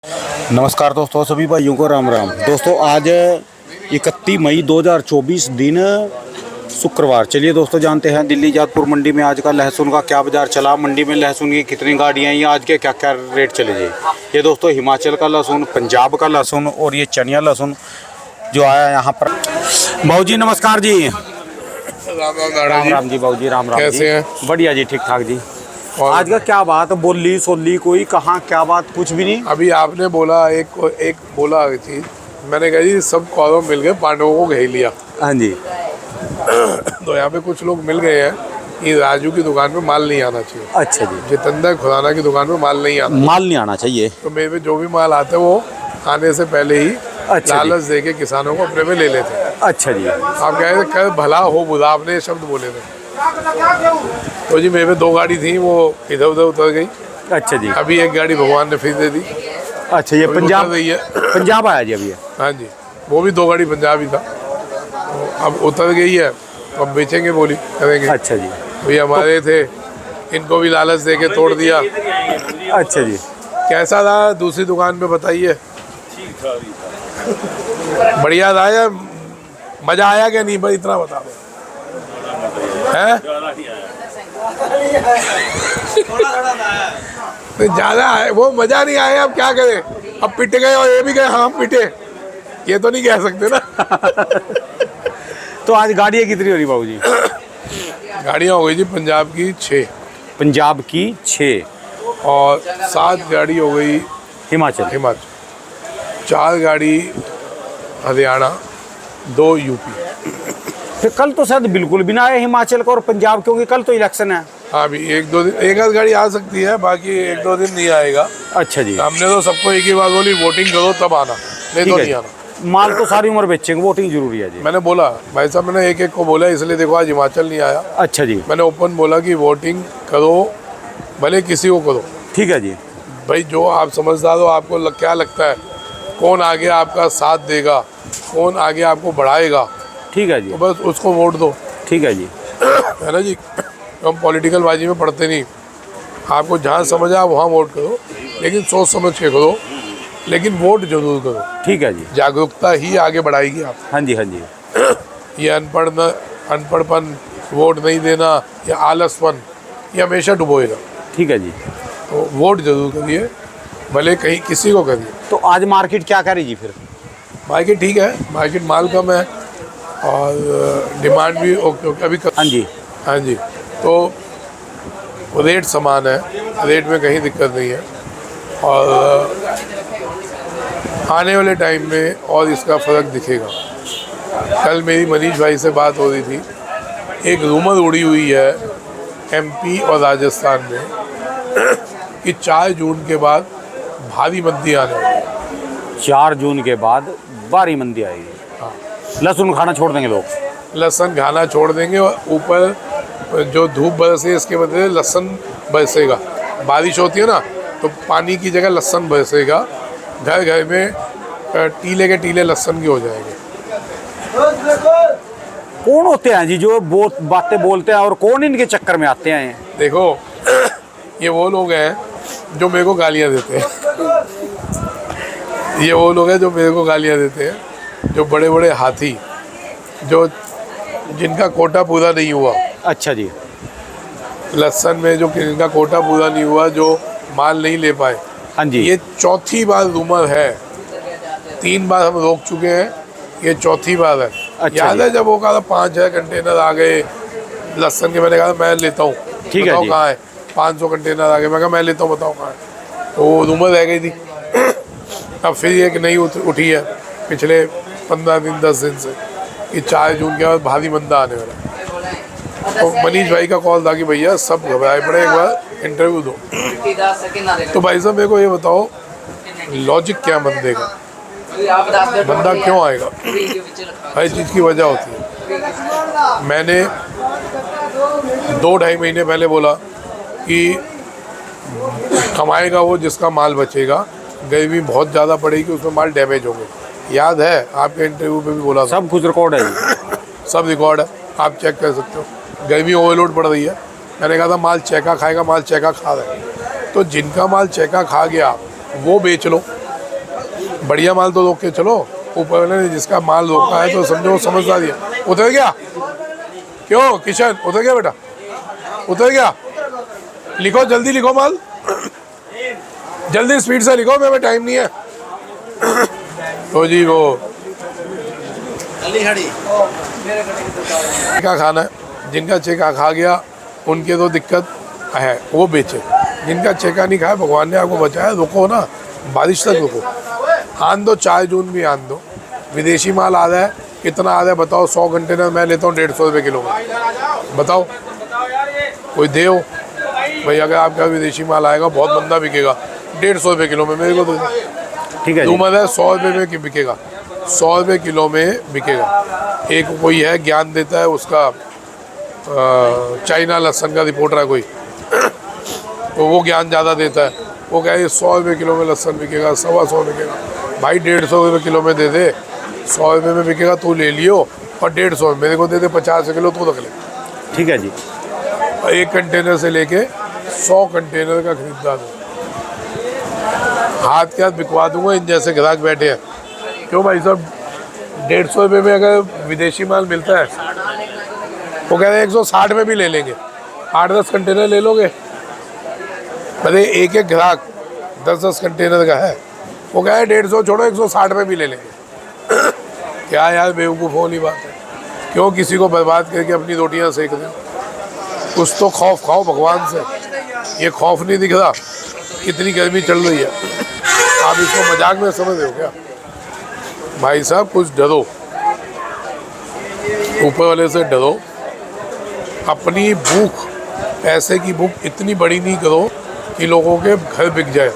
नमस्कार दोस्तों, सभी भाइयों को राम राम। दोस्तों आज 31 मई 2024 दिन शुक्रवार। चलिए दोस्तों जानते हैं दिल्ली जादपुर मंडी में आज का लहसुन का क्या बाजार चला, मंडी में लहसुन की कितनी गाड़ियाँ हैं, आज के क्या क्या रेट चले जाए। ये दोस्तों हिमाचल का लहसुन, पंजाब का लहसुन और ये चनिया लहसुन जो आया यहाँ पर। भाऊ जी नमस्कार जी। राम राम जी भाऊ जी, राम राम। कैसे हैं? बढ़िया जी, ठीक ठाक जी। आज का क्या बात बोली सोली कोई कहाँ क्या बात, कुछ भी नहीं। अभी आपने बोला एक बोला चीज, मैंने कहा जी सब कौरव मिल गए पांडवों को घेर लिया। हाँ जी। तो यहाँ पे कुछ लोग मिल गए हैं कि राजू की दुकान पे माल नहीं आना चाहिए। अच्छा जी। जितेंद्र खुराना की दुकान पे माल नहीं आना चाहिए। तो मेरे पे जो भी माल आता है वो आने से पहले ही अच्छा लालच दे के किसानों को अपने में ले लेते हैं। अच्छा जी। आप कह रहे थे कर भला हो बुरा, आपने ये शब्द बोले थे। तो जी मेरे पे 2 गाड़ी थी, वो इधर उधर उतर गई। अच्छा जी। अभी एक गाड़ी भगवान ने फिर दे दी। अच्छा ये पंजाब रही है, पंजाब आया जी अभी। हाँ जी, वो भी 2 गाड़ी पंजाब ही था। तो अब उतर गई है, अब बेचेंगे, बोली करेंगे। अच्छा जी। भैया हमारे थे, इनको भी लालच दे के तोड़ दिया। अच्छा जी। कैसा था दूसरी दुकान पे बताइए? बढ़िया था या मजा आया क्या नहीं भाई, इतना बता दो। है ज्यादा है वो, मजा नहीं आया। अब क्या करें, अब पिट गए और ये भी गए हाँ पिटे, ये तो नहीं कह सकते ना। तो आज गाड़ियाँ कितनी हो रही बाबू जी? गाड़ियाँ हो गई जी पंजाब की 6, पंजाब की 6 और 7 गाड़ी हो गई हिमाचल, 4 गाड़ी हरियाणा, 2 यूपी। फिर कल तो शायद बिल्कुल भी ना आए हिमाचल का और पंजाब, क्योंकि कल तो इलेक्शन है। हाँ अभी 1-2 दिन एक आध गाड़ी आ सकती है, बाकी 1-2 दिन नहीं आएगा। अच्छा जी। हमने तो सबको एक ही बात बोली, वोटिंग करो तब आना, नहीं तो नहीं आना। माल तो सारी उम्र बेचेंगे, वोटिंग जरूरी है जी। मैंने बोला भाई साहब, मैंने एक को बोला, इसलिए देखो आज हिमाचल नहीं आया। अच्छा जी। मैंने ओपन बोला कि वोटिंग करो, भले किसी को करो। ठीक है जी। भाई जो आप समझदार हो, आपको क्या लगता है कौन आगे आपका साथ देगा, कौन आगे आपको बढ़ाएगा, ठीक है जी, तो बस उसको वोट दो। ठीक है जी। है ना जी, हम पॉलिटिकल बाजी में पढ़ते नहीं। आपको जहाँ समझ आए वहाँ वोट करो, लेकिन सोच समझ के करो, लेकिन वोट जरूर करो। ठीक है जी। जागरूकता ही आगे बढ़ाएगी आप। हाँ जी, हाँ जी। ये अनपढ़पन, वोट नहीं देना या आलसपन, ये हमेशा डुबोएगा। ठीक है जी। तो वोट जरूर करिए, भले कहीं किसी को करिए। तो आज मार्केट क्या करेगी जी फिर? मार्केट ठीक है, मार्केट माल कम है और डिमांड भी ओके अभी हाँ जी। हाँ जी, तो रेट समान है, रेट में कहीं दिक्कत नहीं है। और आने वाले टाइम में और इसका फ़र्क दिखेगा। कल मेरी मनीष भाई से बात हो रही थी, एक रूमर उड़ी हुई है एमपी और राजस्थान में कि 4 जून के बाद भारी मंदी आने वाली है। 4 जून के बाद भारी मंदी आएगी। हाँ, लहसुन खाना छोड़ देंगे लोग, लहसुन खाना छोड़ देंगे, और ऊपर जो धूप बरसे इसके बदले लहसुन बरसेगा। बारिश होती है ना, तो पानी की जगह लहसुन बरसेगा। घर घर में टीले के टीले लहसुन के हो जाएंगे। कौन होते हैं जी जो बातें बोलते हैं और कौन इनके चक्कर में आते हैं? देखो ये वो लोग हैं जो मेरे को गालियाँ देते हैं। ये वो लोग हैं जो मेरे को गालियाँ देते हैं, जो बड़े बड़े हाथी, जो जिनका कोटा पूरा नहीं हुआ। अच्छा जी। लहसुन में जो जिनका कोटा पूरा नहीं हुआ, जो माल नहीं ले पाए। हाँ जी। ये 4थी बार रूमर है, 3 बार हम रोक चुके हैं, ये 4थी बार है। अच्छा याद है जब वो कहा 5-6 कंटेनर आ गए लहसुन के, मैंने कहा मैं लेता हूँ, ठीक है बताओ जी। कहाँ है। 500 कंटेनर आ गए, मैं कहा मैं लेता हूँ, बताओ कहाँ है। तो वो रूमर रह गई थी। अब फिर एक नई उठी है पिछले 15 दिन 10 दिन से कि 4 जून के बाद भारी मंदा आने वाला है। तो मनीष भाई का कॉल था कि भैया सब घबराए पड़े, एक बार इंटरव्यू दो। तो भाई साहब मेरे को ये बताओ, लॉजिक क्या मंदे का, बंदा क्यों आएगा? हर चीज़ की वजह होती है। मैंने 2-2.5 महीने पहले बोला कि कमाएगा वो जिसका माल बचेगा, गर्मी बहुत ज़्यादा पड़ेगी, उसमें माल डैमेज होंगे। याद है आपके इंटरव्यू पे भी बोला था। सब कुछ रिकॉर्ड है जी। सब रिकॉर्ड है, आप चेक कर सकते हो। गर्मी ओवरलोड पड़ रही है, मैंने कहा था माल चेका खाएगा, माल चेका खा रहा है। तो जिनका माल चेका खा गया वो बेच लो, बढ़िया माल तो रोक के चलो, ऊपर वाले ने जिसका माल रोका है तो समझो वो समझदार है। उतर गया क्यों किशन, उतर गया बेटा, उतर गया। लिखो जल्दी लिखो माल, जल्दी स्पीड से लिखो, मेरे टाइम नहीं है। तो जी वो चेका खाना है, जिनका चेका खा गया उनके तो दिक्कत है, वो बेचे। जिनका चेका नहीं खाया, भगवान ने आपको बचाया, रुको ना, बारिश तक रुको, आन दो, 4 जून भी आन दो। विदेशी माल आ रहा है, कितना आ रहा है बताओ? 100 कंटेनर मैं लेता हूँ 150 रुपये किलो में, बताओ कोई दे हो भाई? अगर आपका विदेशी माल आएगा बहुत मंदा बिकेगा, 150 रुपये किलो में मेरे को तो ठीक है जी। दूमत है 100 रुपये में बिकेगा, 100 रुपये किलो में बिकेगा। एक कोई है ज्ञान देता है, उसका चाइना लहसन का रिपोर्टर है कोई, तो वो ज्ञान ज़्यादा देता है, वो कहे 100 रुपये किलो में लहसन बिकेगा, 125 बिकेगा। भाई 150 रुपये किलो में दे दे, 100 रुपये में बिकेगा, तू ले लियो, और 150 मेरे को दे दे 50 किलो, तू रख ले। ठीक है जी। और 1 कंटेनर से लेके 100 कंटेनर का खरीददार हूँ, हाथ के हाथ बिकवा दूंगा इन जैसे ग्राहक बैठे हैं। क्यों भाई साहब, 150 रुपये में अगर विदेशी माल मिलता है, वो कह रहे हैं 160 में भी ले लेंगे, 8-10 कंटेनर ले लोगे। अरे एक एक ग्राहक 10-10 कंटेनर का है, वो कह रहे 150 छोड़ो 160 में भी ले लेंगे। क्या यार बेवकूफ़ वाली बात है, क्यों किसी को बर्बाद करके अपनी रोटियां सेक दें? कुछ तो खौफ खाओ भगवान से, ये खौफ नहीं दिख रहा, कितनी गर्मी चल रही है, आप इसको मजाक में समझ रहे हो क्या? भाई साहब कुछ डरो, ऊपर वाले से डरो, अपनी भूख, पैसे की भूख इतनी बड़ी नहीं करो कि लोगों के घर बिक जाए,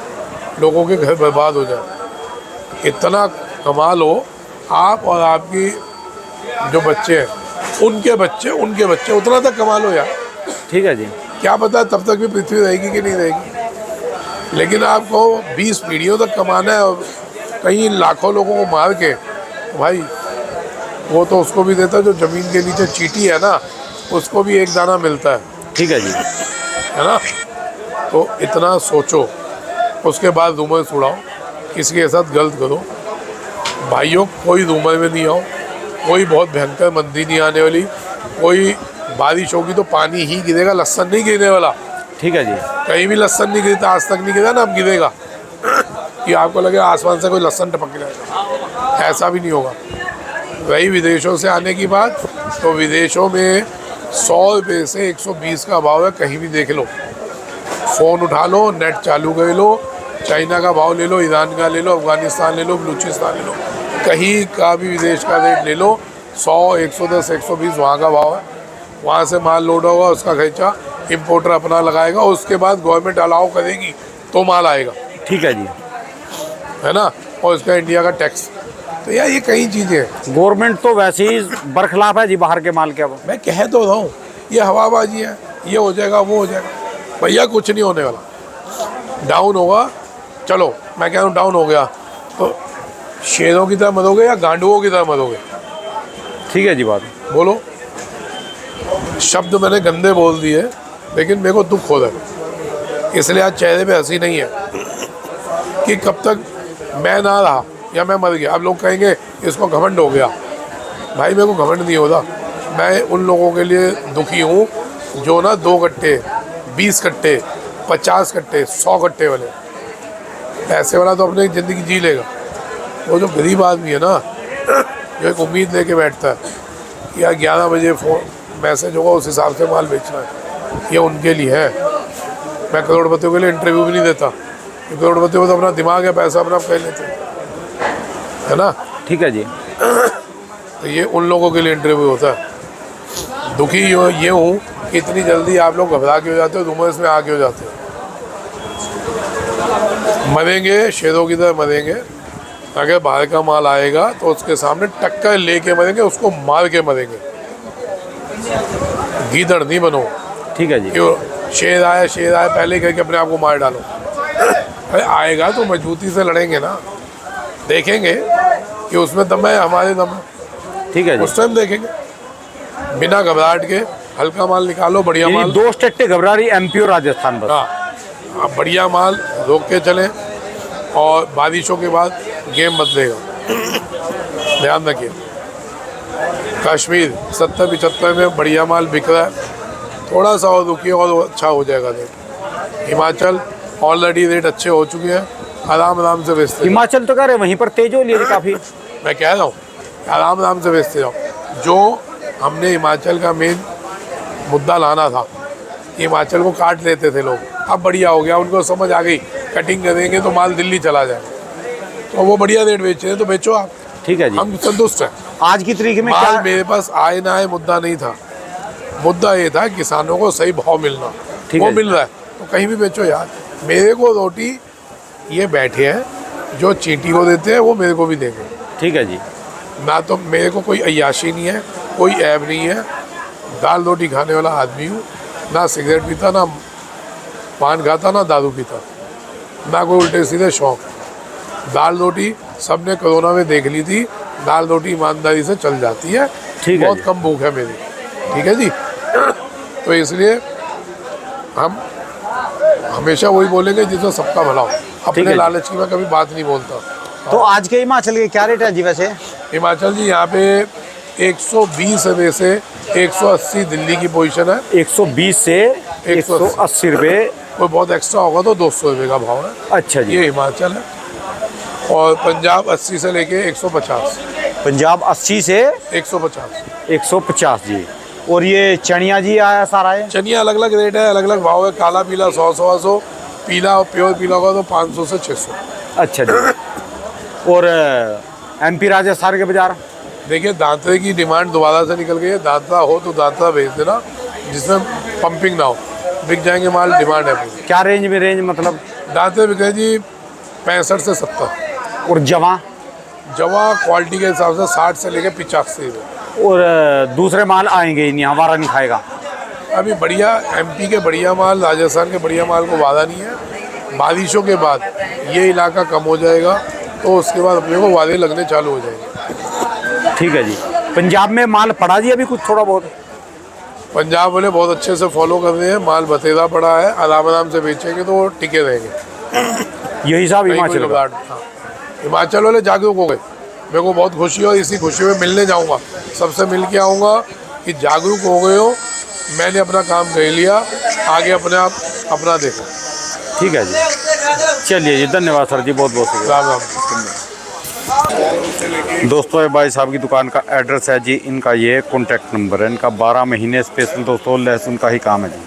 लोगों के घर बर्बाद हो जाए। इतना कमा लो आप और आपकी जो बच्चे हैं, उनके बच्चे उतना तक कमा लो यार। ठीक है जी। क्या पता तब तक भी पृथ्वी रहेगी कि नहीं रहेगी, लेकिन आपको 20 पीढ़ियों तक कमाना है और कहीं लाखों लोगों को मार के, भाई वो तो उसको भी देता है जो ज़मीन के नीचे चींटी है ना, उसको भी एक दाना मिलता है। ठीक है जी। है ना, तो इतना सोचो, उसके बाद रूमर उड़ाओ, किसी के साथ गलत करो। भाइयों कोई रूमर में नहीं आओ, कोई बहुत भयंकर मंदी नहीं आने वाली, कोई बारिश होगी तो पानी ही गिरेगा, लहसन नहीं गिरने वाला। ठीक है जी। कहीं भी लहसन नहीं गिरता, आज तक नहीं गिरा ना, अब गिरेगा कि आपको लगे आसमान से कोई लहसन टपक जाएगा, ऐसा भी नहीं होगा। वही विदेशों से आने की बात, तो विदेशों में 100 रुपये से 120 का भाव है, कहीं भी देख लो, फ़ोन उठा लो, नेट चालू कर लो, चाइना का भाव ले लो, ईरान का ले लो, अफ़गानिस्तान ले लो, बलूचिस्तान ले लो, कहीं का भी विदेश का रेट ले लो, 100, 110, 120 वहाँ का भाव है। वहाँ से माल लोड होगा, उसका खर्चा इम्पोर्टर अपना लगाएगा, उसके बाद गवर्नमेंट अलाउ करेगी तो माल आएगा। ठीक है जी। है ना, और इसका इंडिया का टैक्स, तो यार ये कई चीज़ें हैं। गवर्नमेंट तो वैसे ही बरखिलाफ है जी बाहर के माल के। अब मैं कह तो रहा हूँ, ये हवाबाजी है, ये हो जाएगा वो हो जाएगा, भैया कुछ नहीं होने वाला। डाउन होगा, चलो मैं कह रहा हूँ डाउन हो गया तो शेरों की तरह मरोगे या गांडुओं की तरह मरोगे? ठीक है जी। बात बोलो, शब्द मैंने गंदे बोल दिए, लेकिन मेरे को दुख हो रहा है, इसलिए आज चेहरे पे हंसी नहीं है कि कब तक मैं ना रहा या मैं मर गया। अब लोग कहेंगे इसको घमंड हो गया, भाई मेरे को घमंड नहीं होता। मैं उन लोगों के लिए दुखी हूँ जो ना 2 कट्टे, 20 कट्टे, 50 कट्टे, 100 कट्टे वाले, ऐसे वाला तो अपनी ज़िंदगी जी लेगा। वो जो गरीब आदमी है ना, जो एक उम्मीद लेके बैठता है कि यार 11 बजे फ़ोन मैसेज होगा, उस हिसाब से माल बेचना है, ये उनके लिए है। मैं करोड़पतियों के लिए इंटरव्यू भी नहीं देता, करोड़पतियों को तो अपना दिमाग है, पैसा अपना कर लेते हैं, है ना। ठीक है जी। तो ये उन लोगों के लिए इंटरव्यू होता है। दुखी ये हूँ कि इतनी जल्दी आप लोग घबरा के हो जाते हो, रूमर्स में आके हो जाते हो। मरेंगे शेरों की तरह मरेंगे, अगर बाहर का माल आएगा तो उसके सामने टक्कर लेके मरेंगे, उसको मार के मरेंगे, गीदड़ नहीं बनो। ठीक है जी। क्यों शेर आया पहले करके अपने आप को मार डालो? अरे आएगा तो मजबूती से लड़ेंगे ना, देखेंगे कि उसमें दम है, हमारे दम है। ठीक है जी। उस टाइम देखेंगे, बिना घबराहट के हल्का माल निकालो, बढ़िया माल। 2 स्टेट घबरा रही, MP और राजस्थान बस। हाँ, बढ़िया माल रोक के चलें, और बारिशों के बाद गेम बदलेगा। ध्यान रखिए। कश्मीर 70-75 में बढ़िया माल बिक रहा है, थोड़ा सा और रुकिए और अच्छा हो जाएगा रेट। हिमाचल ऑलरेडी रेट अच्छे हो चुके हैं, आराम से बेचते हैं। हिमाचल तो कह रहे वहीं पर तेज हो लिए काफ़ी। मैं कह रहा हूँ आराम से बेचते जाओ। जो हमने हिमाचल का मेन मुद्दा लाना था, हिमाचल को काट लेते थे लोग, अब बढ़िया हो गया, उनको समझ आ गई कटिंग करेंगे तो माल दिल्ली चला जाएगा, तो वो बढ़िया रेट बेच रहे हैं, तो बेचो आप। ठीक है जी। हम संतुष्ट हैं। आज की तारीख में माल क्या मेरे पास आए ना आए मुद्दा नहीं था, मुद्दा ये था किसानों को सही भाव मिलना। ठीक वो है। मिल रहा है तो कहीं भी बेचो यार। मेरे को रोटी ये बैठे हैं जो चींटी को देते हैं वो मेरे को भी देंगे। ठीक है जी। ना तो मेरे को कोई अय्याशी नहीं है, कोई ऐब नहीं है, दाल रोटी खाने वाला आदमी हूँ, ना सिगरेट पीता, ना पान खाता, ना दारू पीता, ना कोई उल्टे सीधे शौक। दाल रोटी सबने कोरोना में देख ली थी, दाल रोटी ईमानदारी से चल जाती है। ठीक है बहुत जी। कम भूख है मेरी। ठीक है जी। तो इसलिए हम हमेशा वही बोलेंगे जिसमें सबका भला हो। ठीक है अपने जी। लालच की मैं कभी बात नहीं बोलता। तो आज के हिमाचल के क्या रेट है जी वैसे? हिमाचल जी यहाँ पे 120 रुपये से 180 दिल्ली की पोजीशन है। 120 से 180 रुपये। कोई बहुत एक्स्ट्रा होगा तो 200 रुपये का भाव है। अच्छा जी। ये हिमाचल है। और पंजाब 80 से लेके 150। पंजाब 80 से 150। 150 जी। और ये चनिया जी आया सारा है? चनिया अलग अलग रेट है, अलग अलग भाव है। काला पीला 100-100, पीला और प्योर पीला होगा तो 500 से 600। अच्छा जी। और MP राजस्थान के बाजार? देखिए दांतरे की डिमांड दोबारा से निकल गई है। दांतरा हो तो दांतरा भेज देना जिसमें पंपिंग ना हो, बिक जाएंगे माल। डिमांड है पूरी। क्या रेंज में? रेंज मतलब? दांतरे बिक रहे जी 65 से 70। और जवा? जवा क्वालिटी के हिसाब से 60 से लेके 85 रुपये। और दूसरे माल आएंगे ही नहीं, हमारा नहीं खाएगा? अभी बढ़िया MP के बढ़िया माल, राजस्थान के बढ़िया माल को वादा नहीं है। बारिशों के बाद ये इलाका कम हो जाएगा तो उसके बाद अपने को वादे लगने चालू हो जाएंगे। ठीक है जी। पंजाब में माल पड़ा जी अभी कुछ थोड़ा बहुत? पंजाब वाले बहुत अच्छे से फॉलो कर रहे हैं, माल बतेरा पड़ा है, आराम से बेचेंगे तो वो टिके रहेंगे। यही साहब कहीं कोई हिमाचल का? घबराहट नहीं। हाँ। हिमाचल वाले जागरूक हो गए, मेरे को बहुत खुशी हो। इसी खुशी में मिलने जाऊंगा, सबसे मिल के आऊँगा कि जागरूक हो गए हो, मैंने अपना काम कर लिया, आगे अपने आप अपना देखो। ठीक है जी। चलिए जी, धन्यवाद सर जी, बहुत बहुत शुक्रिया। राम राम। दोस्तों ये भाई साहब की दुकान का एड्रेस है जी, इनका ये कॉन्टैक्ट नंबर है, इनका 12 महीने स्पेशल दोस्तों लहसुन का ही काम है जी।